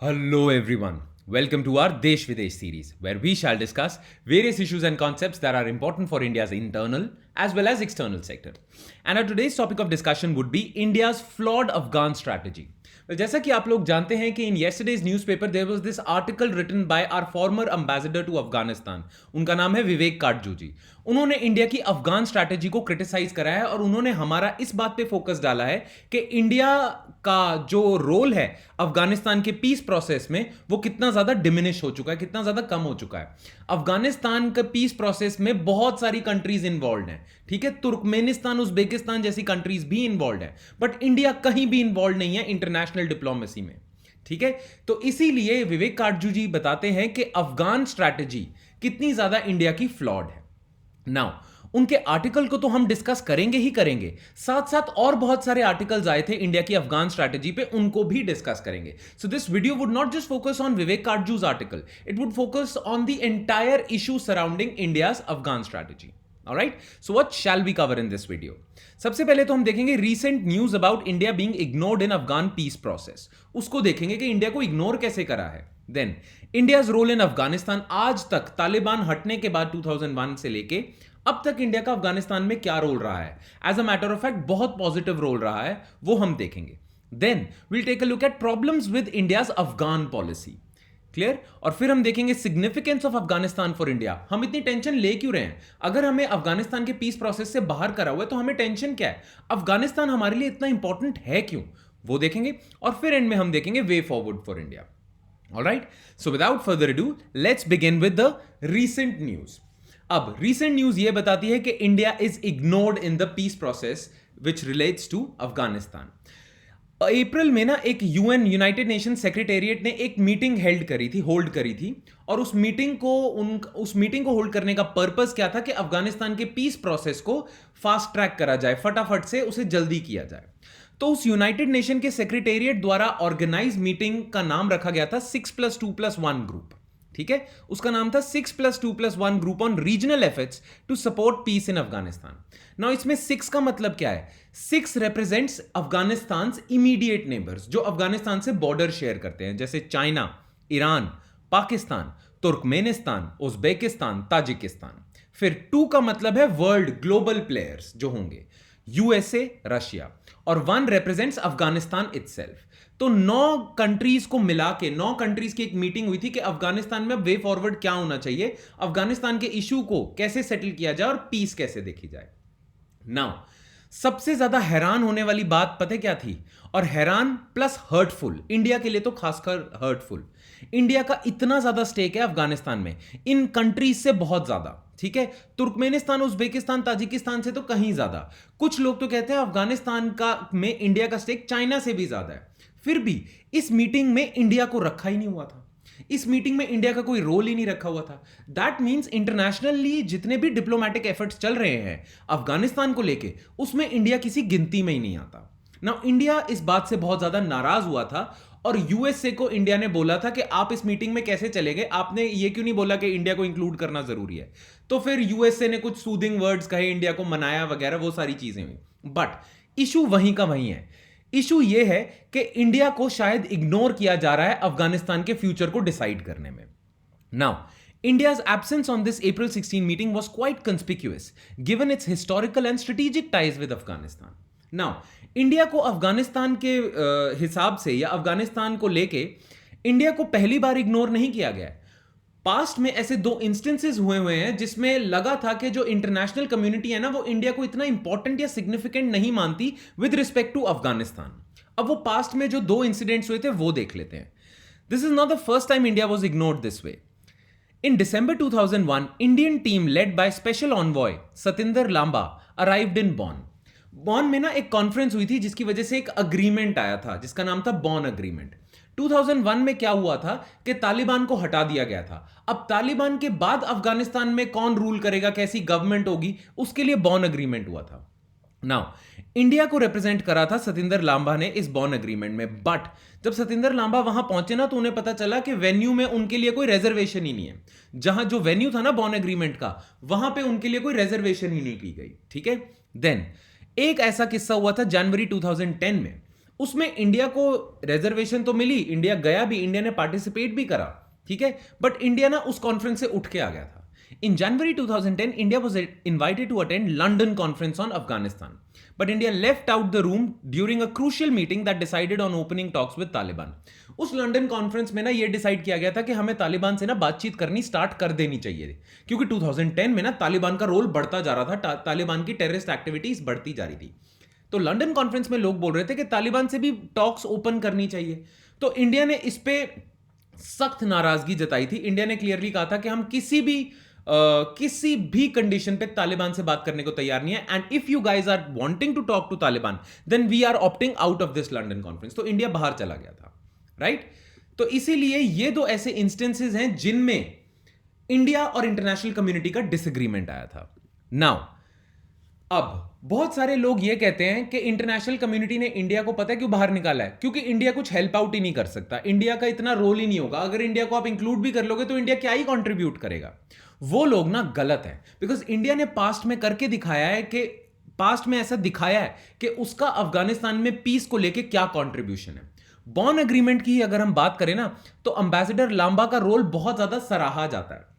Hello, everyone. Welcome to our Desh Videsh series, where we shall discuss various issues and concepts that are important for India's internal as well as external sector. And our today's topic of discussion would be India's flawed Afghan strategy. Well, जैसा कि आप लोग जानते हैं कि in yesterday's newspaper there was this article written by our former ambassador to Afghanistan. उनका नाम है विवेक काटजू जी. उन्होंने इंडिया की अफगान स्ट्रैटेजी को क्रिटिसाइज करा है और उन्होंने हमारा इस बात पे फोकस डाला है कि इंडिया का जो रोल है अफगानिस्तान के पीस प्रोसेस में वो कितना ज्यादा डिमिनिश हो चुका है, कितना ज्यादा कम हो चुका है. अफगानिस्तान का पीस प्रोसेस में बहुत सारी कंट्रीज इन्वॉल्व हैं, ठीक है. तुर्कमेनिस्तान, उज्बेकिस्तान जैसी कंट्रीज भी इन्वॉल्व है, बट इंडिया कहीं भी इन्वॉल्व नहीं है इंटरनेशनल डिप्लोमेसी में, ठीक है. तो इसीलिए विवेक काटजू जी बताते हैं कि अफगान स्ट्रैटेजी कितनी ज्यादा इंडिया की फ्लॉड है. नाउ उनके आर्टिकल को तो हम डिस्कस करेंगे ही करेंगे, साथ साथ और बहुत सारे आर्टिकल्स आए थे इंडिया की अफगान स्ट्रैटेजी पे, उनको भी डिस्कस करेंगे. So this video would not just focus on Vivek Katju's article, it would focus on the entire issue surrounding India's Afghan strategy. Alright, so what shall we cover in this video? सबसे पहले तो हम देखेंगे recent news about India being ignored in Afghan peace process. उसको देखेंगे कि India को ignore कैसे करा है. Then India's role in Afghanistan आज तक, तालिबान हटने के बाद 2001 से लेके अब तक इंडिया का अफगानिस्तान में क्या रोल रहा है. As a matter of fact बहुत पॉजिटिव रोल रहा है, वो हम देखेंगे. Then will take a look at problems with India's Afghan policy. Clear? और फिर हम देखेंगे significance of Afghanistan for India. हम इतनी टेंशन ले क्यों रहे हैं? अगर हमें अफगानिस्तान के पीस प्रोसेस से बाहर करा हुआ है तो हमें टेंशन क्या है? अफगानिस्तान हमारे लिए इतना इंपॉर्टेंट है क्यों, वो देखेंगे. और फिर एंड में हम देखेंगे way forward for India. Alright, so without further ado let's begin with the recent news. अब रीसेंट न्यूज ये बताती है कि India is ignored in the peace process which relates to Afghanistan. April में ना एक यूएन यूनाइटेड नेशन सेक्रेटेरिएट ने एक मीटिंग होल्ड करी थी और उस मीटिंग को होल्ड करने का पर्पस क्या था कि अफगानिस्तान के पीस प्रोसेस को फास्ट ट्रैक करा जाए, फटाफट से उसे जल्दी किया जाए. तो उस यूनाइटेड नेशन के सेक्रेटेरिएट द्वारा ऑर्गेनाइज मीटिंग का नाम रखा गया था 6+2+1 ग्रुप. ठीक है, उसका नाम था 6+2+1 group on regional efforts to support peace in Afghanistan. Now इसमें 6 का मतलब क्या है? 6 रिप्रेजेंट्स अफगानिस्तान इमीडिएट नेबर्स जो अफगानिस्तान से बॉर्डर शेयर करते हैं, जैसे China, Iran, Pakistan, Turkmenistan, Uzbekistan, Tajikistan. फिर 2 का मतलब है वर्ल्ड ग्लोबल प्लेयर्स जो होंगे, यूएसए, रशिया. और 1 रिप्रेजेंट्स अफगानिस्तान इटसेल्फ. तो 9 कंट्रीज को मिला के 9 कंट्रीज की एक मीटिंग हुई थी कि अफगानिस्तान में वे फॉरवर्ड क्या होना चाहिए, अफगानिस्तान के इशू को कैसे सेटल किया जाए और पीस कैसे देखी जाए. नाउ सबसे ज्यादा हैरान होने वाली बात पता क्या थी? और हैरान प्लस हर्टफुल, इंडिया के लिए तो खासकर हर्टफुल. इंडिया का इतना ज्यादा स्टेक है अफगानिस्तान में, इन कंट्रीज से बहुत ज्यादा, ठीक है. तुर्कमेनिस्तान, उज्बेकिस्तान, ताजिकिस्तान से तो कहीं ज्यादा. कुछ लोग तो कहते हैं अफगानिस्तान का में इंडिया का स्टेक चाइना से भी ज्यादा है. फिर भी इस मीटिंग में इंडिया को रखा ही नहीं हुआ था. इस मीटिंग में इंडिया का कोई रोल ही नहीं रखा हुआ था. दैट मींस इंटरनेशनली जितने भी डिप्लोमेटिक एफर्ट्स चल रहे हैं अफगानिस्तान को लेके, उसमें इंडिया किसी गिनती में ही नहीं आता. नाउ इंडिया इस बात से बहुत ज्यादा नाराज हुआ था और यूएसए को इंडिया ने बोला था कि आप इस मीटिंग में कैसे चले गए, आपने ये क्यों नहीं बोला कि इंडिया को इंक्लूड करना जरूरी है. तो फिर यूएसए ने कुछ सूदिंग वर्ड्स कहे, इंडिया को मनाया वगैरह, वो सारी चीजें हुई. बट इशू वहीं का वहीं है. इशू ये है कि इंडिया को शायद इग्नोर किया जा रहा है अफगानिस्तान के फ्यूचर को डिसाइड करने में. Now India's absence on this April 16 meeting was quite conspicuous given its historical and strategic ties with Afghanistan. Now, India को अफगानिस्तान के हिसाब से या अफगानिस्तान को लेके इंडिया को पहली बार इग्नोर नहीं किया गया. पास्ट में ऐसे 2 इंस्टेंसेस हुए हैं जिसमें लगा था कि जो इंटरनेशनल कम्युनिटी है ना वो इंडिया को इतना इंपॉर्टेंट या सिग्निफिकेंट नहीं मानती विद रिस्पेक्ट टू अफगानिस्तान. अब वो पास्ट में जो 2 इंसिडेंट्स हुए थे वो देख लेते हैं. This is not the first time India was ignored this way. In December 2001, Indian team led by Special Envoy Satinder Lamba arrived in Bonn. Bonn में ना एक कॉन्फ्रेंस हुई थी जिसकी वजह से एक अग्रीमेंट आया था जिसका नाम था बॉन अग्रीमेंट. 2001 में क्या हुआ था कि तालिबान को हटा दिया गया था. अब तालिबान के बाद अफगानिस्तान में कौन रूल करेगा, कैसी गवर्नमेंट होगी, उसके लिए बॉन अग्रीमेंट हुआ था. नाउ इंडिया को रिप्रेजेंट करा था सतिंदर लांबा ने इस बॉन अग्रीमेंट में. बट जब सतिंदर लांबा वहां पहुंचे ना तो उन्हें पता चला कि वेन्यू में उनके लिए कोई रिजर्वेशन ही नहीं है. जहां जो वेन्यू था ना बॉन एग्रीमेंट का, वहां पे उनके लिए कोई रिजर्वेशन ही नहीं की गई. ठीक है. देन एक ऐसा किस्सा हुआ था जनवरी 2010 में. उसमें इंडिया को रिजर्वेशन तो मिली, इंडिया गया भी, इंडिया ने पार्टिसिपेट भी करा, ठीक है, बट इंडिया ना उस कॉन्फ्रेंस से उठ के आ गया था. In January 2010, India was invited to attend London conference on Afghanistan. But India left out the room during a crucial meeting that decided on opening talks with Taliban. उस London conference में ना ये decide किया गया था कि हमें तालिबान से ना बातचीत करनी स्टार्ट कर देनी चाहिए थी, क्योंकि 2010 में ना तालिबान का रोल बढ़ता जा रहा था, तालिबान की टेररिस्ट एक्टिविटीज बढ़ती जा रही थी. तो लंदन कॉन्फ्रेंस में लोग बोल रहे थे कि तालिबान से भी टॉक्स ओपन करनी चाहिए. तो इंडिया ने इस पे सख्त नाराजगी जताई थी. इंडिया ने क्लियरली कहा था कि हम किसी भी कंडीशन पे तालिबान से बात करने को तैयार नहीं है. And if you guys are wanting to talk to Taliban then we are opting out of this London conference. तो इंडिया बाहर चला गया था, राइट. तो इसीलिए ये दो ऐसे इंस्टेंसेस हैं जिनमें इंडिया और इंटरनेशनल कम्युनिटी का डिसएग्रीमेंट आया था. नाउ अब बहुत सारे लोग ये कहते हैं कि इंटरनेशनल कम्युनिटी ने इंडिया को पता है क्यों बाहर निकाला है, क्योंकि इंडिया कुछ हेल्प आउट ही नहीं कर सकता, इंडिया का इतना रोल ही नहीं होगा. अगर इंडिया को आप इंक्लूड भी कर लोगे तो इंडिया क्या ही कंट्रीब्यूट करेगा. वो लोग ना गलत है, बिकॉज इंडिया ने पास्ट में करके दिखाया है कि पास्ट में ऐसा दिखाया है कि उसका अफगानिस्तान में पीस को लेके क्या कंट्रीब्यूशन है. बॉन एग्रीमेंट की अगर हम बात करें ना तो एम्बेसडर लांबा का रोल बहुत ज्यादा सराहा जाता है.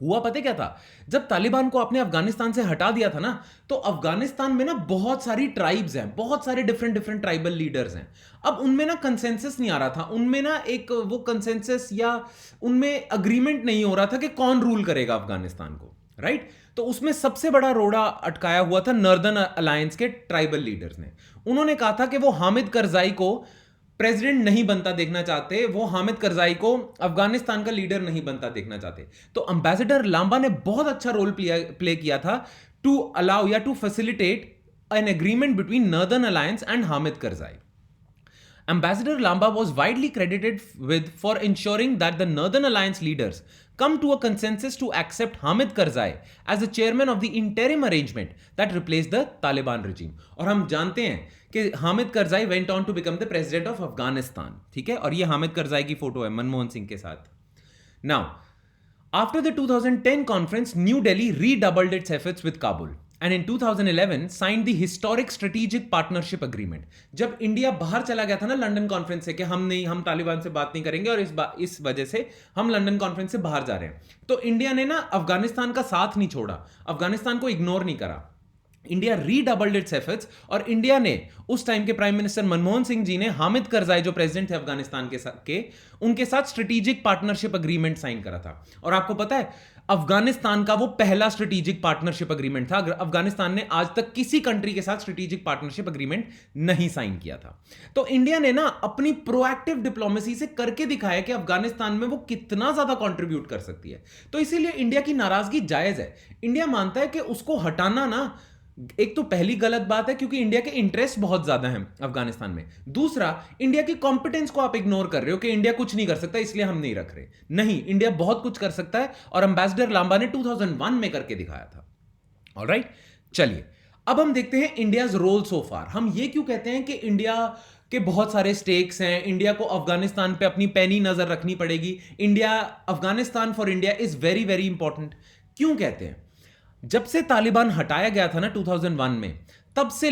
हुआ पता क्या था, जब तालिबान को आपने अफगानिस्तान से हटा दिया था ना तो अफगानिस्तान में ना बहुत सारी ट्राइब्स हैं, बहुत सारे डिफरेंट ट्राइबल लीडर्स हैं. अब उनमें ना कंसेंसस नहीं आ रहा था, उनमें ना एक वो कंसेंसस या उनमें अग्रीमेंट नहीं हो रहा था कि कौन रूल करेगा अफगानिस्तान को, राइट. तो उसमें सबसे बड़ा रोड़ा अटकाया हुआ था नॉर्दर्न अलायंस के ट्राइबल लीडर्स ने. उन्होंने कहा था कि वो हामिद करजाई को प्रेसिडेंट नहीं बनता देखना चाहते, वो हामिद करजाई को अफगानिस्तान का लीडर नहीं बनता देखना चाहते. तो एम्बेसडर लांबा ने बहुत अच्छा रोल प्ले किया था टू अलाउ या to facilitate an agreement between northern alliance and Hamid Karzai. Ambassador Lamba was widely credited with for ensuring that the Northern Alliance leaders come to a consensus to accept Hamid Karzai as the chairman of the interim arrangement that replaced the Taliban regime. और हम जानते हैं कि Hamid Karzai went on to become the president of Afghanistan, ठीक है. और ये हामिद करजाई की फोटो है मनमोहन सिंह के साथ. Now, after the 2010 conference, New Delhi redoubled its efforts with Kabul. And in 2011 signed the historic strategic partnership agreement. जब इंडिया बाहर चला गया था ना लंदन कॉन्फ्रेंस से कि हम तालिबान से बात नहीं करेंगे और इस वजह से हम लंदन कॉन्फ्रेंस से बाहर जा रहे हैं, तो इंडिया ने ना अफगानिस्तान का साथ नहीं छोड़ा, अफगानिस्तान को इग्नोर नहीं करा. इंडिया रीडबल्ड इट्स एफर्ट्स और इंडिया ने उस टाइम के प्राइम मिनिस्टर मनमोहन सिंह जी ने हामिद करजाई जो प्रेसिडेंट थे अफगानिस्तान उनके साथ स्ट्रेटेजिक पार्टनरशिप अग्रीमेंट साइन करा था. और आपको पता है अफगानिस्तान का वो पहला स्ट्रेटेजिक पार्टनरशिप अग्रीमेंट था. अफगानिस्तान ने आज तक किसी कंट्री के साथ स्ट्रेटेजिक पार्टनरशिप अग्रीमेंट नहीं साइन किया था. तो इंडिया ने ना अपनी प्रोएक्टिव डिप्लोमेसी से करके दिखाया कि अफगानिस्तान में वो कितना ज्यादा कंट्रीब्यूट कर सकती है. तो इसीलिए इंडिया की नाराजगी जायज है. इंडिया मानता है कि उसको हटाना ना एक तो पहली गलत बात है क्योंकि इंडिया के इंटरेस्ट बहुत ज्यादा हैं अफगानिस्तान में. दूसरा, इंडिया की कॉम्पिटेंस को आप इग्नोर कर रहे हो कि इंडिया कुछ नहीं कर सकता इसलिए हम नहीं रख रहे. नहीं, इंडिया बहुत कुछ कर सकता है और एम्बेसडर लांबा ने 2001 में करके दिखाया था. ऑलराइट, चलिए अब हम देखते हैं इंडियाज रोल सो फार. हम ये क्यों कहते हैं कि इंडिया के बहुत सारे स्टेक्स हैं, इंडिया को अफगानिस्तान पे अपनी पैनी नजर रखनी पड़ेगी, India Afghanistan for India is very very important. क्यों कहते हैं? जब से तालिबान हटाया गया था ना 2001 में, तब से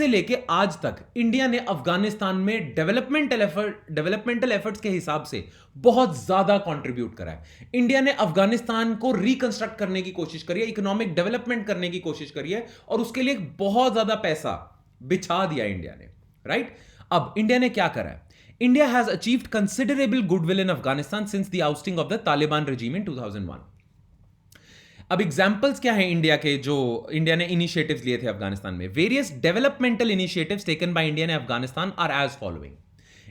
लेके आज तक इंडिया ने अफगानिस्तान में डेवलपमेंटल एफर्ट्स के हिसाब से बहुत ज्यादा कंट्रीब्यूट करा है. इंडिया ने अफगानिस्तान को रिकंस्ट्रक्ट करने की कोशिश करी है, इकोनॉमिक डेवलपमेंट करने की कोशिश करी है और उसके लिए बहुत ज्यादा पैसा बिछा दिया इंडिया ने, राइट. अब इंडिया ने क्या करा है? India has achieved considerable goodwill in Afghanistan since the ousting of the Taliban regime in 2001. अब एग्जाम्पल्स क्या हैं इंडिया के जो इंडिया ने इनिशिएटिव्स लिए थे अफगानिस्तान में? Various developmental initiatives taken by India in Afghanistan are as following.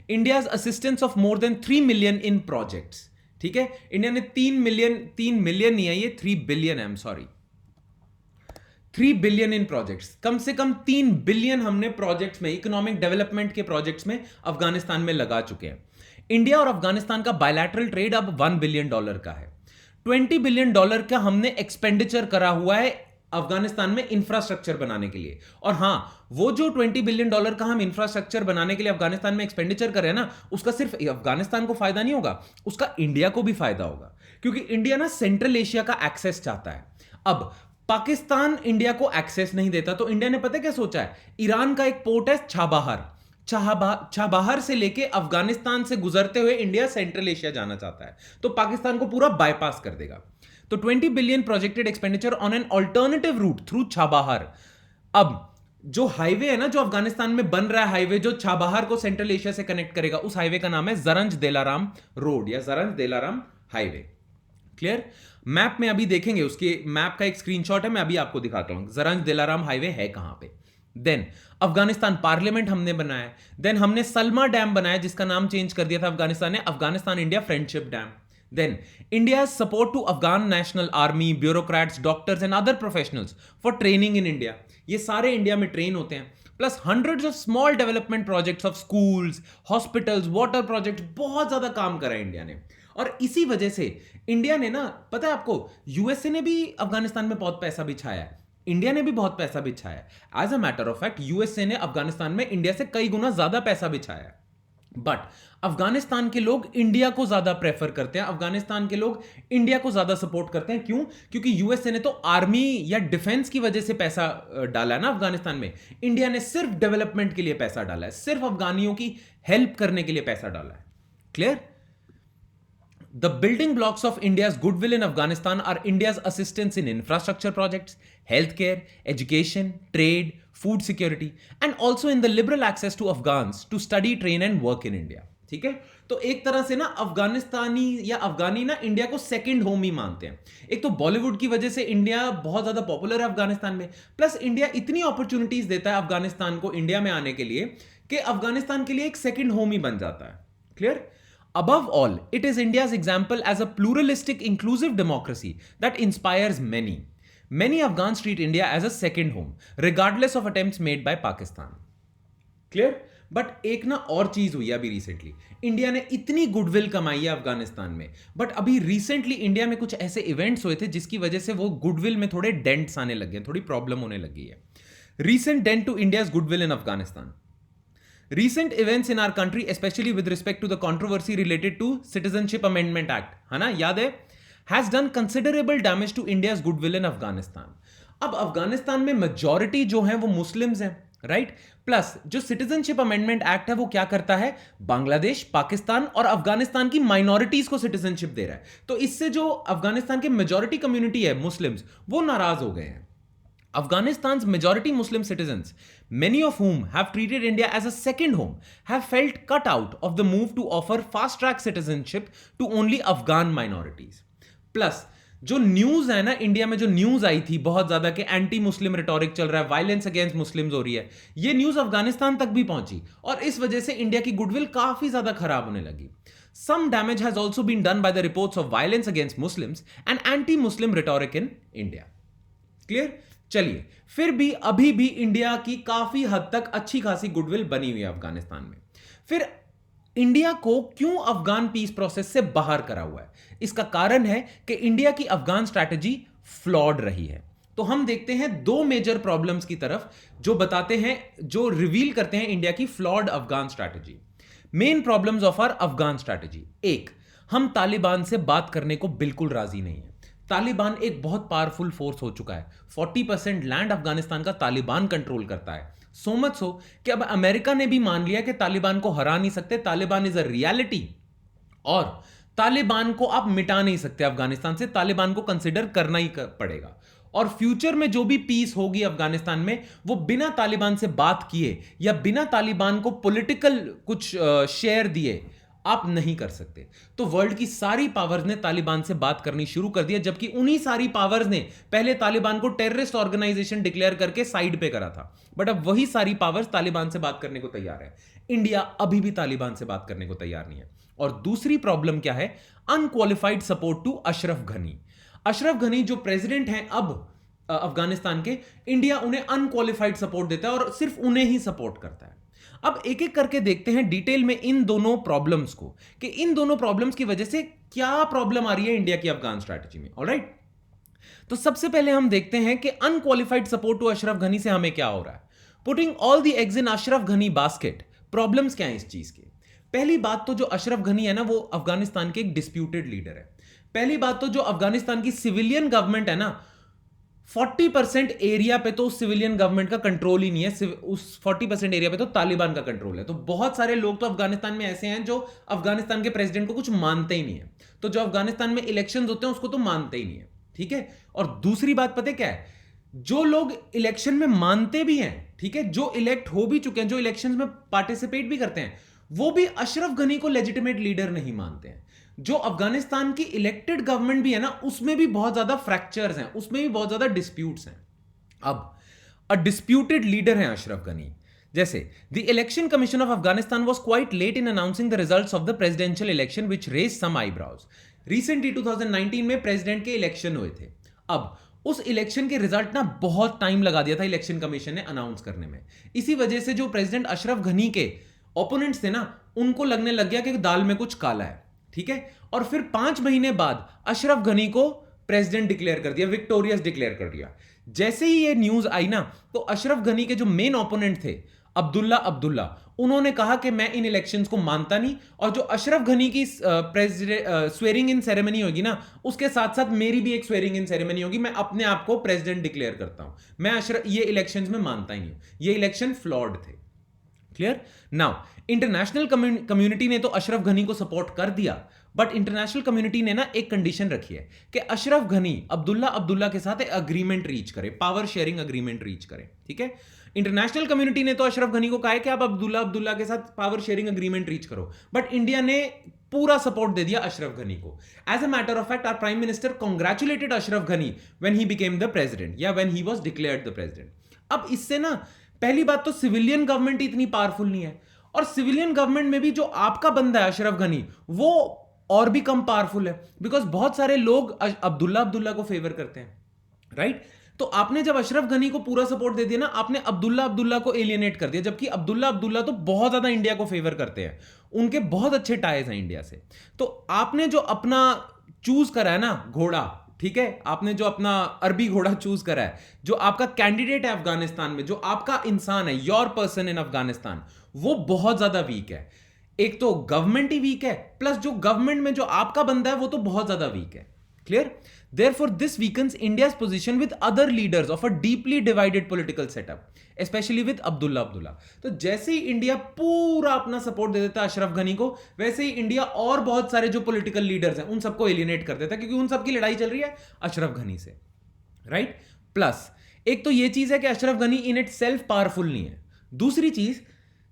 India's assistance of more than 3 million in projects. ठीक है, इंडिया ने 3 मिलियन नहीं है, ये 3 बिलियन है, I am sorry, 3 billion in projects. कम से कम 3 बिलियन हमने प्रोजेक्ट्स में, इकोनॉमिक डेवलपमेंट के प्रोजेक्ट्स में अफगानिस्तान में लगा चुके हैं. इंडिया और अफगानिस्तान का बायलैटरल ट्रेड अब $1 बिलियन का है. $20 बिलियन का हमने एक्सपेंडिचर करा हुआ है अफगानिस्तान में इंफ्रास्ट्रक्चर बनाने के लिए. और हां, वो जो $20 बिलियन का हम इंफ्रास्ट्रक्चर बनाने के लिए अफगानिस्तान में एक्सपेंडिचर कर रहे हैं ना, उसका सिर्फ अफगानिस्तान को फायदा नहीं होगा, उसका इंडिया को भी फायदा होगा. क्योंकि इंडिया ना सेंट्रल एशिया का एक्सेस चाहता है. अब पाकिस्तान इंडिया को एक्सेस नहीं देता, तो इंडिया ने पता क्या सोचा है? ईरान का एक पोर्ट है छाबाहर, चाबहार से लेके अफगानिस्तान से गुजरते हुए इंडिया सेंट्रल एशिया जाना चाहता है, तो पाकिस्तान को पूरा बाईपास कर देगा। तो 20 billion projected expenditure on an alternative root through Chabahar. अब जो हाईवे है ना, जो अफगानिस्तान में बन रहा है हाईवे, जो चाबहार को सेंट्रल एशिया से कनेक्ट करेगा, उस हाईवे का नाम है जरंज देलाराम रोड या जरंज देलाराम हाईवे। क्लियर? मैप में अभी देखेंगे, उसके मैप का एक स्क्रीनशॉट है, मैं अभी आपको दिखाता हूं जरंज देलाराम हाईवे है कहां पे। देन अफगानिस्तान पार्लियामेंट हमने बनाया। देन हमने सलमा डैम बनाया, जिसका नाम चेंज कर दिया था अफगानिस्तान ने, Afghanistan India friendship dam. Then, India's support to Afghan National Army, bureaucrats, doctors and other professionals for training in India. ये सारे इंडिया में ट्रेन होते हैं। Plus hundreds of small development projects of schools, hospitals, water projects, बहुत ज्यादा काम करा है इंडिया ने। और इसी वजह से इंडिया ने ना, पता है आपको, यूएसए ने भी अफगानिस्तान में बहुत पैसा बिछाया है, इंडिया ने भी बहुत पैसा बिछाया है। As a matter of fact USA ने अफगानिस्तान में इंडिया से कई गुना ज्यादा पैसा बिछाया है। बट अफगानिस्तान के लोग इंडिया को ज्यादा प्रेफर करते हैं, अफगानिस्तान के लोग इंडिया को ज्यादा सपोर्ट करते हैं। क्यों? क्योंकि यूएसए ने तो आर्मी या डिफेंस की वजह से पैसा डाला है ना अफगानिस्तान में, इंडिया ने सिर्फ डेवलपमेंट के लिए पैसा डाला है, सिर्फ अफगानियों की हेल्प करने के लिए पैसा डाला है। Clear? The building blocks of India's goodwill in Afghanistan are India's assistance in infrastructure projects, healthcare, education, trade, food security, and also in the liberal access to Afghans to study, train and work in India. ठीक है? तो एक तरह से ना अफगानिस्तानी या अफगानी ना India को सेकंड होम ही मानते हैं। एक तो बॉलीवुड की वजह से इंडिया बहुत ज्यादा पॉपुलर है अफगानिस्तान में, प्लस इंडिया इतनी अपॉर्चुनिटीज देता है अफगानिस्तान को इंडिया में आने के लिए कि अफगानिस्तान के लिए एक सेकंड होम ही बन जाता है। Clear? Above all, it is India's example as a pluralistic, inclusive democracy that inspires many. Many Afghans treat India as a second home, regardless of attempts made by Pakistan. Clear? But एक ना और चीज हुई है अभी recently, India ने इतनी goodwill कमाई है अफगानिस्तान में, बट अभी रिसेंटली इंडिया में कुछ ऐसे इवेंट्स हुए थे जिसकी वजह से वो गुडविल में थोड़े डेंट्स आने लगे हैं, थोड़ी प्रॉब्लम होने लगी है। Recent dent to India's goodwill in Afghanistan. Recent events in our country, especially with respect to the controversy related to Citizenship Amendment Act, है ना, याद है, has done considerable damage to India's goodwill in Afghanistan. अब अफगानिस्तान में majority जो है वो Muslims हैं, राइट? प्लस जो सिटीजनशिप अमेंडमेंट एक्ट है वो क्या करता है, बांग्लादेश, पाकिस्तान और अफगानिस्तान की माइनॉरिटीज को सिटीजनशिप दे रहा है। तो इससे जो अफगानिस्तान की मेजॉरिटी कम्युनिटी है मुस्लिम्स, वो नाराज हो गए हैं। Afghanistan's majority Muslim citizens, many of whom have treated India as a second home, have felt cut out of the move to offer fast-track citizenship to only Afghan minorities. Plus, जो news है ना, India में जो news आई थी बहुत ज्यादा कि anti Muslim rhetoric चल रहा है, वायलेंस अगेंस्ट मुस्लिम्स हो रही है, ये न्यूज अफगानिस्तान तक भी पहुंची और इस वजह से इंडिया की गुडविल काफी ज्यादा खराब होने लगी। Some damage has also been done by the reports of violence against Muslims and anti-Muslim rhetoric in India. Clear? चलिए, फिर भी अभी भी इंडिया की काफी हद तक अच्छी खासी गुडविल बनी हुई है अफगानिस्तान में। फिर इंडिया को क्यों अफगान पीस प्रोसेस से बाहर करा हुआ है? इसका कारण है कि इंडिया की अफगान स्ट्रैटेजी फ्लॉड रही है। तो हम देखते हैं दो मेजर प्रॉब्लम्स की तरफ जो बताते हैं, जो रिवील करते हैं इंडिया की flawed Afghan strategy. Main problems of our Afghan strategy. एक, हम तालिबान से बात करने को बिल्कुल राजी नहीं है। तालिबान एक बहुत पावरफुल फोर्स हो चुका है, 40% लैंड अफगानिस्तान का तालिबान कंट्रोल करता है। सो मच सो कि अब अमेरिका ने भी मान लिया कि तालिबान को हरा नहीं सकते, तालिबान इज अ रियलिटी और तालिबान को आप मिटा नहीं सकते अफगानिस्तान से, तालिबान को कंसिडर करना ही पड़ेगा। और फ्यूचर में जो भी पीस होगी अफगानिस्तान में, वो बिना तालिबान से बात किए या बिना तालिबान को पॉलिटिकल कुछ शेयर दिए आप नहीं कर सकते। तो वर्ल्ड की सारी पावर्स ने तालिबान से बात करनी शुरू कर दिया, जबकि उन्हीं सारी पावर्स ने पहले तालिबान को टेररिस्ट ऑर्गेनाइजेशन डिक्लेयर करके साइड पे करा था, बट अब वही सारी पावर्स तालिबान से बात करने को तैयार है। इंडिया अभी भी तालिबान से बात करने को तैयार नहीं है। और दूसरी प्रॉब्लम क्या है? अनक्वालिफाइड सपोर्ट टू अशरफ घनी। अशरफ घनी जो प्रेसिडेंट हैं अब अफगानिस्तान के, इंडिया उन्हें अनक्वालिफाइड सपोर्ट देता है और सिर्फ उन्हें ही सपोर्ट करता है। अब एक एक करके देखते हैं डिटेल में इन दोनों प्रॉब्लम्स को, कि इन दोनों प्रॉब्लम्स की वजह से क्या प्रॉब्लम आ रही है इंडिया की अफगान स्ट्रैटेजी में। ऑलराइट, तो सबसे पहले हम देखते हैं कि अनक्वालिफाइड सपोर्ट टू अशरफ घनी से हमें क्या हो रहा है। Putting all the eggs in Ashraf घनी बास्केट। प्रॉब्लम्स क्या है इस चीज के? पहली बात तो जो अशरफ घनी है ना, वो अफगानिस्तान के एक डिस्प्यूटेड लीडर है। पहली बात तो जो अफगानिस्तान की सिविलियन गवर्नमेंट है ना, 40% एरिया पे तो सिविलियन गवर्नमेंट का कंट्रोल ही नहीं है, उस 40% एरिया पे तो तालिबान का कंट्रोल है। तो बहुत सारे लोग तो अफगानिस्तान में ऐसे हैं जो अफगानिस्तान के प्रेसिडेंट को कुछ मानते ही नहीं है। तो जो अफगानिस्तान में इलेक्शंस होते हैं उसको तो मानते ही नहीं है, ठीक है। और दूसरी बात पता है क्या है, जो लोग इलेक्शन में मानते भी हैं, ठीक है, जो इलेक्ट हो भी चुके हैं, जो इलेक्शंस में पार्टिसिपेट भी करते हैं, वो भी अशरफ गनी को लेजिटिमेट लीडर नहीं मानते हैं। जो अफगानिस्तान की इलेक्टेड गवर्नमेंट भी है ना, उसमें भी बहुत ज्यादा फ्रैक्चर्स हैं, उसमें भी बहुत ज्यादा डिस्प्यूट्स हैं। अब अ डिस्प्यूटेड लीडर है अशरफ गनी। जैसे the election commission of Afghanistan was quite late in announcing the results of the presidential election which raise some eyebrows. Recently 2019 में प्रेसिडेंट के इलेक्शन हुए थे। अब उस इलेक्शन के रिजल्ट ना बहुत टाइम लगा दिया था इलेक्शन कमीशन ने अनाउंस करने में। इसी वजह से जो प्रेसिडेंट अशरफ गनी के ओपोनेंट्स थे ना, उनको लगने लग गया कि दाल में कुछ काला है, ठीक है। और फिर 5 महीने बाद अशरफ गनी को प्रेसिडेंट डिक्लेयर कर दिया, विक्टोरियस डिक्लेयर कर दिया। जैसे ही ये न्यूज आई ना, तो अशरफ गनी के जो मेन ओपोनेंट थे अब्दुल्ला, उन्होंने कहा कि मैं इन इलेक्शंस को मानता नहीं, और जो अशरफ गनी की स्वेरिंग इन सेरेमनी होगी ना, उसके साथ साथ मेरी भी एक स्वेरिंग इन सेरेमनी होगी। मैं अपने आप को प्रेसिडेंट डिक्लेयर करता हूं, मैं ये इलेक्शंस में मानता ही नहीं हूं, ये इलेक्शन फ्लॉड थे। क्लियर? नाउ इंटरनेशनल कम्युनिटी ने तो अशरफ गनी को सपोर्ट कर दिया, बट इंटरनेशनल कम्युनिटी ने ना एक कंडीशन रखी है कि अशरफ गनी अब्दुल्ला के साथ एक अग्रीमेंट रीच करे, पावर शेयरिंग अग्रीमेंट रीच करे, ठीक है। इंटरनेशनल कम्युनिटी ने तो अशरफ गनी को कहा है कि आप अब्दुल्ला के साथ पावर शेयरिंग अग्रीमेंट रीच करो, बट इंडिया ने पूरा सपोर्ट दे दिया अशरफ गनी को। As a matter of fact, our prime minister congratulated Ashraf Ghani when he became the president, या when he was declared the president. अब इससे ना, पहली बात तो सिविलियन गवर्नमेंट इतनी पावरफुल नहीं है, और सिविलियन गवर्नमेंट में भी जो आपका बंदा है अशरफ गनी, वो और भी कम पावरफुल है, बिकॉज बहुत सारे लोग अब्दुल्ला को फेवर करते हैं, राइट। तो आपने जब अशरफ गनी को पूरा सपोर्ट दे दिया ना, आपने अब्दुल्ला को एलियनेट कर दिया, जबकि अब्दुल्ला तो बहुत ज्यादा इंडिया को फेवर करते हैं, उनके बहुत अच्छे टाइज हैं इंडिया से। तो आपने जो अपना चूज करा है ना घोड़ा, ठीक है, आपने जो अपना अरबी घोड़ा चूज करा है, जो आपका कैंडिडेट है अफगानिस्तान में, जो आपका इंसान है, योर पर्सन इन अफगानिस्तान, वो बहुत ज्यादा वीक है। एक तो गवर्नमेंट ही वीक है, प्लस जो गवर्नमेंट में जो आपका बंदा है वो तो बहुत ज्यादा वीक है। Clear? Therefore, this weakens India's position with other leaders of a deeply divided political setup, especially with Abdullah. तो जैसे ही इंडिया पूरा अपना सपोर्ट दे देता अशरफ गनी को, वैसे ही इंडिया और बहुत सारे जो पॉलिटिकल लीडर्स हैं उन सबको एलिनेट कर देता, क्योंकि उन सबकी लड़ाई चल रही है अशरफ गनी से, राइट। प्लस एक तो ये चीज है कि Ashraf Ghani in itself powerful नहीं है। दूसरी चीज,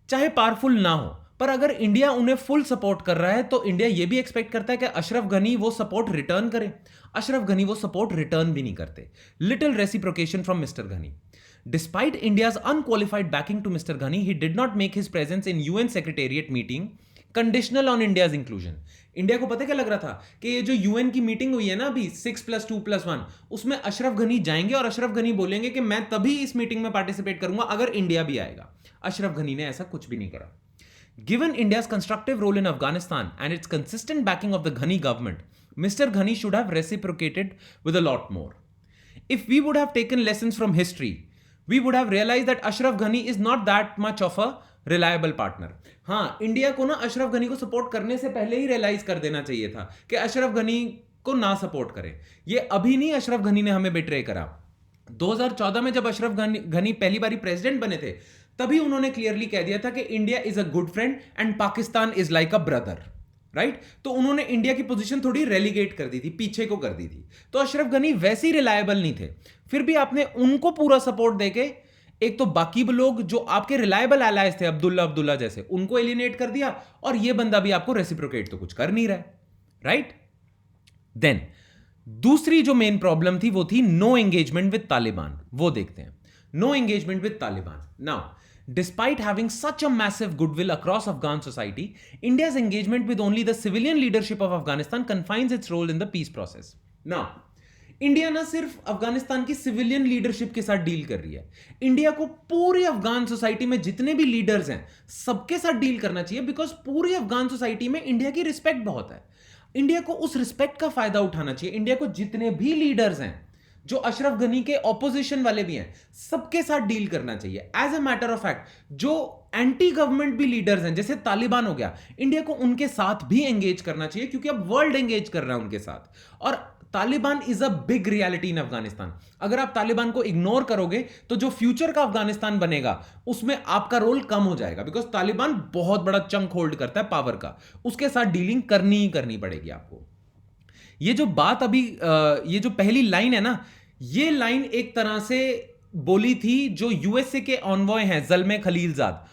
चाहे पावरफुल ना हो, पर अगर इंडिया उन्हें फुल सपोर्ट कर रहा है, तो इंडिया यह भी एक्सपेक्ट करता है कि अशरफ गनी वो सपोर्ट रिटर्न करे। अशरफ गनी वो सपोर्ट रिटर्न भी नहीं करते। Little reciprocation from mister Ghani. Despite India's unqualified backing to mister Ghani, he did not make his presence in UN secretariat meeting conditional on India's inclusion. India को पता क्या लग रहा था कि ये जो यूएन की मीटिंग हुई है ना अभी 6+2+1, उसमें अशरफ गनी जाएंगे और अशरफ गनी बोलेंगे कि मैं तभी इस मीटिंग में पार्टिसिपेट करूंगा अगर इंडिया भी आएगा। अशरफ गनी ने ऐसा कुछ भी नहीं करा। Given India's constructive role in Afghanistan and its consistent backing of the Ghani government, Mr. Ghani should have reciprocated with a lot more. If we would have taken lessons from history, we would have realized that Ashraf Ghani is not that much of a reliable partner. हाँ, India को ना अशरफ गनी को support करने से पहले ही realise कर देना चाहिए था कि अशरफ गनी को ना सपोर्ट करें। ये अभी नहीं अशरफ गनी ने हमें बिट्रे करा। 2014 में जब अशरफ गनी पहली बारी प्रेसिडेंट बने थे, तभी उन्होंने क्लियरली कह दिया था कि India is a good friend and Pakistan is like a brother, right. तो उन्होंने इंडिया की पोजीशन थोड़ी रेलीगेट कर दी थी, पीछे को कर दी थी। तो अशरफ गनी वैसे ही रिलायबल नहीं थे, फिर भी आपने उनको पूरा सपोर्ट देके एक तो बाकी लोग जो आपके रिलायबल एलाइज थे अब्दुल्ला जैसे, उनको एलिनेट कर दिया, और ये बंदा भी आपको रेसिप्रोकेट तो कुछ कर नहीं रहा है, राइट। देन दूसरी जो मेन प्रॉब्लम थी वो थी नो एंगेजमेंट विद तालिबान। वो देखते हैं। No engagement with Taliban. Now, despite having such a massive goodwill across Afghan society, India's engagement with only the civilian leadership of Afghanistan confines its role in the peace process. Now, India ना सिर्फ अफगानिस्तान की civilian leadership के साथ deal कर रही है, India को पूरी अफगान सोसाइटी में जितने भी लीडर्स हैं सबके साथ डील करना चाहिए, बिकॉज पूरी अफगान सोसाइटी में इंडिया की रिस्पेक्ट बहुत है। इंडिया को उस रिस्पेक्ट का फायदा उठाना चाहिए। इंडिया को जितने भी लीडर्स हैं, जो अशरफ गनी के ऑपोजिशन वाले भी हैं, सबके साथ डील करना चाहिए। As a matter of fact, जो एंटी गवर्नमेंट भी लीडर्स हैं जैसे तालिबान हो गया, इंडिया को उनके साथ भी एंगेज करना चाहिए, क्योंकि अब वर्ल्ड एंगेज कर रहा है उनके साथ। और Taliban is a big reality in Afghanistan. अगर आप तालिबान को इग्नोर करोगे तो जो फ्यूचर का अफगानिस्तान बनेगा उसमें आपका रोल कम हो जाएगा, बिकॉज तालिबान बहुत बड़ा चंक होल्ड करता है पावर का, उसके साथ डीलिंग करनी ही करनी पड़ेगी आपको। ये जो बात अभी ये जो पहली लाइन है ना, ये लाइन एक तरह से बोली थी जो यूएसए के ऑनवॉय हैं ज़ल्मे खलीलजाद,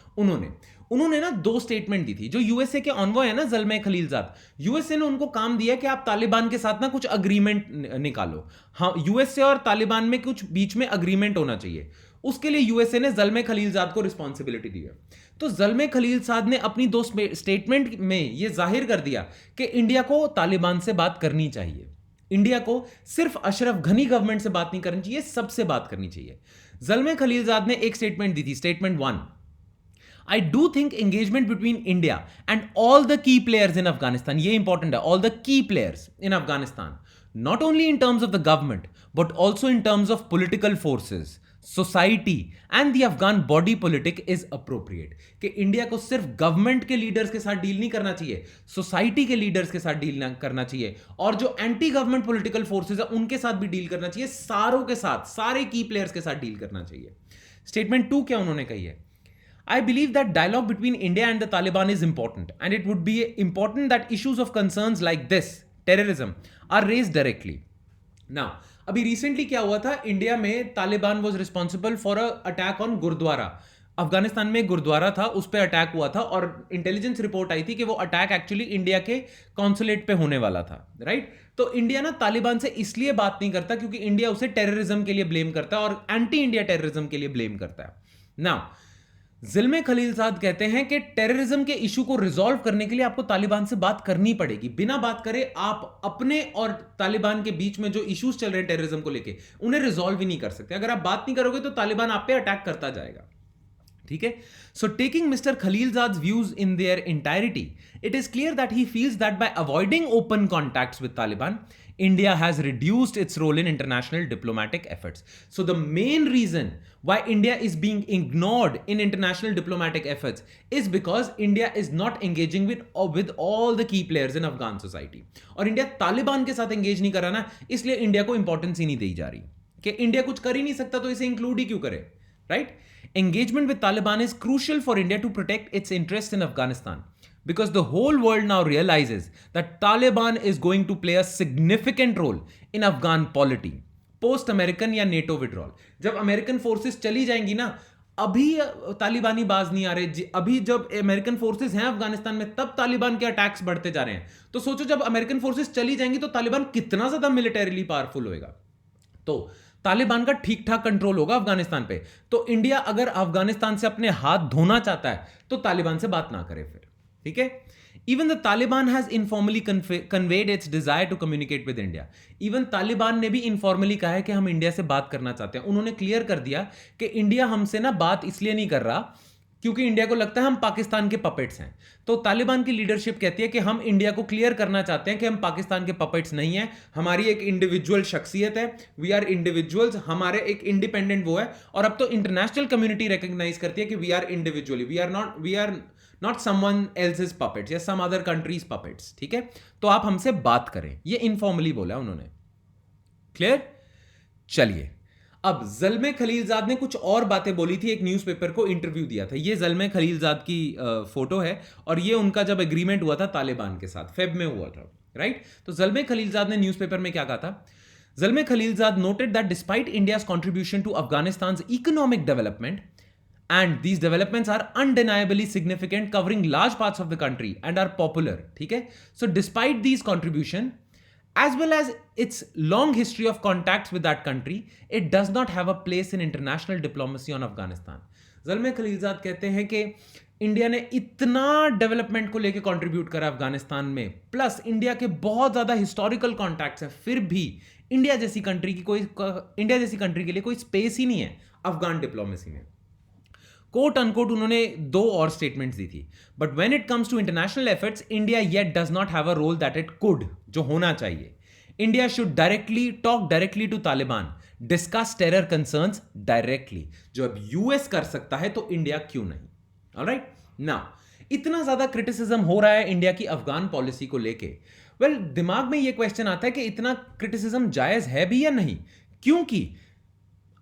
उन्होंने ना दो स्टेटमेंट दी थी। जो यूएसए के ऑनवॉय है ना ज़ल्मे खलीलजाद, यूएसए ने उनको काम दिया कि आप तालिबान के साथ ना कुछ अग्रीमेंट निकालो। हाँ, यूएसए और तालिबान में कुछ बीच में अग्रीमेंट होना चाहिए, उसके लिए यूएसए ने ज़ल्मे खलीलजाद को रिस्पॉन्सिबिलिटी दी है। तो ज़ल्मे खलीलजाद ने अपनी दो स्टेटमेंट में यह जाहिर कर दिया कि इंडिया को तालिबान से बात करनी चाहिए, इंडिया को सिर्फ अशरफ घनी गवर्नमेंट से बात नहीं करनी चाहिए, सबसे बात करनी चाहिए। ज़ल्मे खलीलजाद ने एक स्टेटमेंट दी थी, statement 1, I do think engagement between India and all the key players in Afghanistan, ये important है, all the key players in Afghanistan, not only in terms of the government, but also in terms of political forces, society and the Afghan body politic is appropriate। कि India को सिर्फ government के leaders के साथ deal नहीं करना चाहिए, society के लीडर्स के साथ डील करना चाहिए, और जो एंटी गवर्नमेंट पॉलिटिकल फोर्सेज है उनके साथ भी डील करना चाहिए, सारों के साथ, सारे की प्लेयर्स के साथ डील करना चाहिए। स्टेटमेंट 2 क्या उन्होंने कही है? I believe that dialogue between India and the Taliban is important, and it would be important that issues of concerns like this, terrorism, are raised directly. Now, अभी रिसेंटली क्या हुआ था, इंडिया में Taliban was responsible for a attack on gurdwara. Afghanistan में गुरुद्वारा था, उस पर attack हुआ था, और इंटेलिजेंस रिपोर्ट आई थी कि वो अटैक एक्चुअली इंडिया के कॉन्सुलेट पे होने वाला था, राइट? तो इंडिया ना तालिबान से इसलिए बात नहीं करता क्योंकि इंडिया उसे टेररिज्म के लिए ब्लेम करता है और एंटी इंडिया टेररिज्म के लिए ब्लेम करता है। नाउ ज़ल्मे खलीलजाद कहते हैं कि टेररिज्म के इशू को रिजॉल्व करने के लिए आपको तालिबान से बात करनी पड़ेगी। बिना बात करे आप अपने और तालिबान के बीच में जो इश्यूज चल रहे हैं टेररिज्म को लेके, उन्हें रिजॉल्व ही नहीं कर सकते। अगर आप बात नहीं करोगे तो तालिबान आप पे अटैक करता जाएगा, ठीक है? So taking mister Khalilzad's views in their entirety, it is clear that he feels that by avoiding open contacts with Taliban, India has reduced its role in international diplomatic efforts. So the main reason why India is being ignored in international diplomatic efforts is because India is not engaging with all the key players in Afghan society. और India Taliban के साथ engage नहीं कर रहा ना, इसलिए India को importance ही नहीं दी जा रही कि इंडिया कुछ कर ही नहीं सकता तो इसे इंक्लूड ही क्यों करे, right? Engagement with Taliban is crucial for India to protect its interests in Afghanistan, because the whole world now realizes that Taliban is going to play a significant role in Afghan polity post American या NATO withdrawal। जब American forces चली जाएंगी ना, अभी तालिबानी बाज नहीं आ रहे, अभी जब अमेरिकन फोर्सेस हैं अफगानिस्तान में तब तालिबान के अटैक्स बढ़ते जा रहे हैं। तो सोचो जब अमेरिकन फोर्सेस चली जाएंगी तो तालिबान कितना ज्यादा मिलिटरीली पावरफुल होएगा। तो तालिबान का ठीक ठाक कंट्रोल होगा अफगानिस्तान पे। तो इंडिया अगर अफगानिस्तान से अपने हाथ धोना चाहता है तो तालिबान से बात ना करे फिर, ठीक है? Even the Taliban has informally conveyed its desire to communicate with India. Even Taliban ने भी informally कहा है कि हम इंडिया से बात करना चाहते हैं। उन्होंने क्लियर कर दिया कि इंडिया हमसे ना बात इसलिए नहीं कर रहा क्योंकि इंडिया को लगता है हम पाकिस्तान के पपेट्स हैं। तो तालिबान की लीडरशिप कहती है कि हम इंडिया को क्लियर करना चाहते हैं कि हम पाकिस्तान के पपेट्स नहीं हैं, हमारी एक इंडिविजुअल शख्सियत है, वी आर इंडिविजुअल्स, हमारे एक इंडिपेंडेंट वो है। और अब तो इंटरनेशनल कम्युनिटी रिकॉग्नाइज करती है कि we are individually, we are not someone else's puppets या सम अदर कंट्रीज पपेट्स, ठीक है? तो आप हमसे बात करें, ये इनफॉर्मली बोला उन्होंने। क्लियर? चलिए, अब ज़ल्मे खलीलजाद ने कुछ और बातें बोली थी, एक न्यूज़पेपर को इंटरव्यू दिया था। ये ज़ल्मे खलीलजाद की फोटो है और ये उनका जब एग्रीमेंट हुआ था तालिबान के साथ, फेब में हुआ था, राइट? तो ज़ल्मे खलीलजाद ने न्यूज़पेपर में क्या कहा था? Zalmay Khalilzad noted that despite India's contribution to Afghanistan economic development, and these developments are undeniably significant, covering large parts of the country and are popular, ठीक है? So despite these contribution as well as its long history of contacts with that country, it does not have a place in international diplomacy on Afghanistan. ज़ल्मे Khalilzad कहते हैं कि India ने इतना development को लेके contribute करा अफगानिस्तान में, प्लस इंडिया के बहुत ज्यादा हिस्टोरिकल कॉन्टैक्ट्स हैं, फिर भी इंडिया जैसी कंट्री के लिए कोई स्पेस ही नहीं है अफगान डिप्लोमेसी में। कोट अनकोट उन्होंने दो और स्टेटमेंट्स दी थी। But when it comes to international efforts, India yet does not have a role that it could, जो होना चाहिए। India should talk directly to Taliban, discuss terror concerns directly. जो अब यूएस कर सकता है तो इंडिया क्यों नहीं? ऑलराइट, नाउ इतना ज्यादा क्रिटिसिज्म हो रहा है इंडिया की अफगान पॉलिसी को लेके। वेल, दिमाग में ये क्वेश्चन आता है कि इतना क्रिटिसिज्म जायज है भी या नहीं, क्योंकि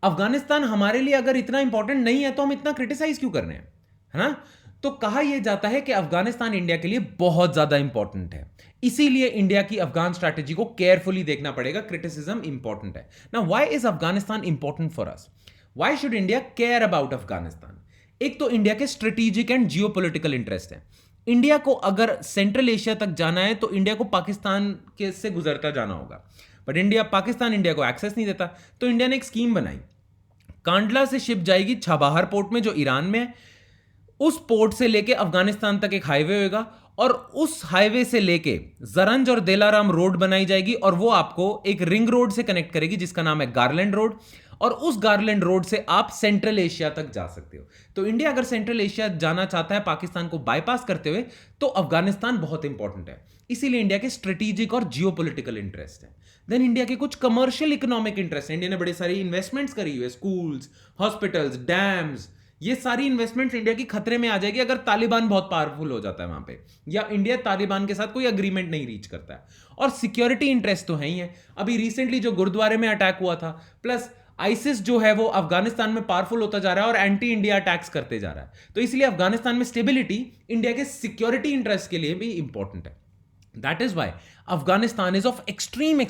अफगानिस्तान हमारे लिए अगर इतना इंपॉर्टेंट नहीं है तो हम इतना क्रिटिसाइज क्यों कर रहे हैं, है ना? तो कहा यह जाता है कि अफगानिस्तान इंडिया के लिए बहुत ज्यादा इंपॉर्टेंट है, इसीलिए इंडिया की अफगान स्ट्रैटेजी को केयरफुली देखना पड़ेगा। क्रिटिसिज्म इंपॉर्टेंट है ना। Why is Afghanistan important for us? Why should India care about Afghanistan? एक तो इंडिया के स्ट्रेटेजिक एंड जियोपॉलिटिकल इंटरेस्ट है। इंडिया को अगर सेंट्रल एशिया तक जाना है तो इंडिया को पाकिस्तान के से गुजरता जाना होगा, बट पाकिस्तान इंडिया को एक्सेस नहीं देता। तो इंडिया ने एक स्कीम बनाई, कांडला से शिप जाएगी छाबाहर पोर्ट में जो ईरान में है, उस पोर्ट से लेके अफगानिस्तान तक एक हाईवे होगा और उस हाईवे से लेके जरंज और देलाराम रोड बनाई जाएगी और वो आपको एक रिंग रोड से कनेक्ट करेगी जिसका नाम है गारलैंड रोड, और उस गारलैंड रोड से आप सेंट्रल एशिया तक जा सकते हो। तो इंडिया अगर सेंट्रल एशिया जाना चाहता है पाकिस्तान को बाईपास करते हुए, तो अफगानिस्तान बहुत इंपॉर्टेंट है, इसीलिए इंडिया के स्ट्रेटेजिक और जियोपॉलिटिकल इंटरेस्ट है। देन इंडिया के कुछ कमर्शियल इकोनॉमिक इंटरेस्ट है। इंडिया ने बड़ी सारी इन्वेस्टमेंट्स करी हुई है, स्कूल्स, हॉस्पिटल्स, डैम्स, ये सारी इन्वेस्टमेंट्स इंडिया की खतरे में आ जाएगी अगर तालिबान बहुत पावरफुल हो जाता है वहां पे, या इंडिया तालिबान के साथ कोई अग्रीमेंट नहीं रीच करता है। और सिक्योरिटी इंटरेस्ट तो है ही है, अभी रिसेंटली जो गुरुद्वारे में अटैक हुआ था, प्लस आईसिस जो है वो अफगानिस्तान में पावरफुल होता जा रहा है और एंटी इंडिया अटैक्स करते जा रहा है। तो इसलिए अफगानिस्तान में स्टेबिलिटी इंडिया के सिक्योरिटी इंटरेस्ट के लिए भी इंपॉर्टेंट है। That is why Afghanistan is of extreme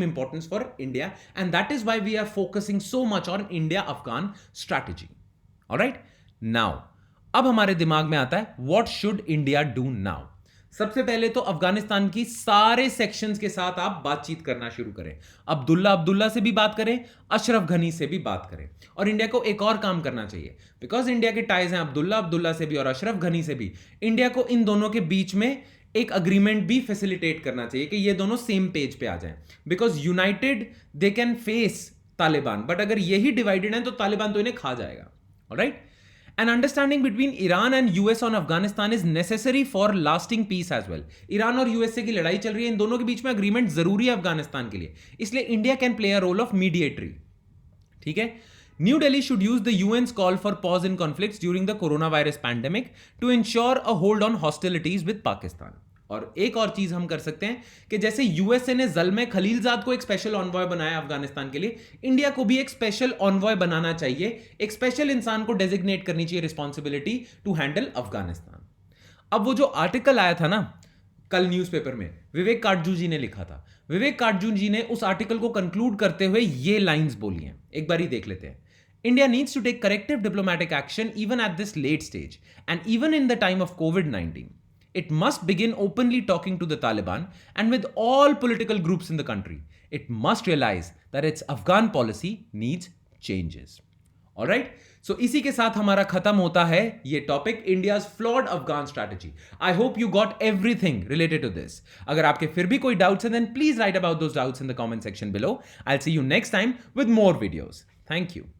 importance for India, and that is why we are focusing so much on India-Afghan strategy. Alright? Now, अब हमारे दिमाग में आता है what should India do now? सबसे पहले तो अफगानिस्तान की सारे सेक्शंस के साथ आप बातचीत करना शुरू करें। अब्दुल्ला से भी बात करें, अशरफ घनी से भी बात करें। और इंडिया को एक और काम करना चाहिए, बिकॉज इंडिया के टाइज हैं अब्दुल्ला से भी और अशरफ घनी से भी। इंडिया को इन दोनों के बीच में एक अग्रीमेंट भी फैसिलिटेट करना चाहिए कि ये दोनों सेम पेज पे आ जाएं, because United they can face Taliban, but अगर यही डिवाइडेड है तो तालिबान तो इन्हें खा जाएगा। Alright? An understanding between Iran and US on Afghanistan is necessary for lasting peace as well. Iran और यूएसए की लड़ाई चल रही है, इन दोनों के बीच में अग्रीमेंट जरूरी है अफगानिस्तान के लिए, इसलिए India can play a role of mediatory. ठीक है? New Delhi should use the UN's call for pause in conflicts during the coronavirus pandemic to ensure a hold on hostilities with Pakistan. और एक और चीज हम कर सकते हैं कि जैसे यूएसए ने ज़ल्मे खलीलजाद को एक स्पेशल ऑनवॉय बनाया अफगानिस्तान के लिए, इंडिया को भी एक स्पेशल ऑनवॉय बनाना चाहिए, एक स्पेशल इंसान को डेजिग्नेट करनी चाहिए रिस्पॉन्सिबिलिटी टू हैंडल अफगानिस्तान। अब वो जो आर्टिकल आया था ना कल न्यूज़पेपर में, विवेक काटजू जी ने लिखा था। विवेक काटजू जी ने उस आर्टिकल को कंक्लूड करते हुए ये लाइंस बोली हैं, एक बार ही देख लेते हैं। India needs to take corrective diplomatic action even at this late stage and even in the time of COVID-19. It must begin openly talking to the Taliban and with all political groups in the country. It must realize that its Afghan policy needs changes. Alright? So इसी के साथ हमारा खत्म होता है ये topic, India's flawed Afghan strategy. I hope you got everything related to this. अगर आपके फिर भी कोई doubts हैं, then please write about those doubts in the comment section below. I'll see you next time with more videos. Thank you.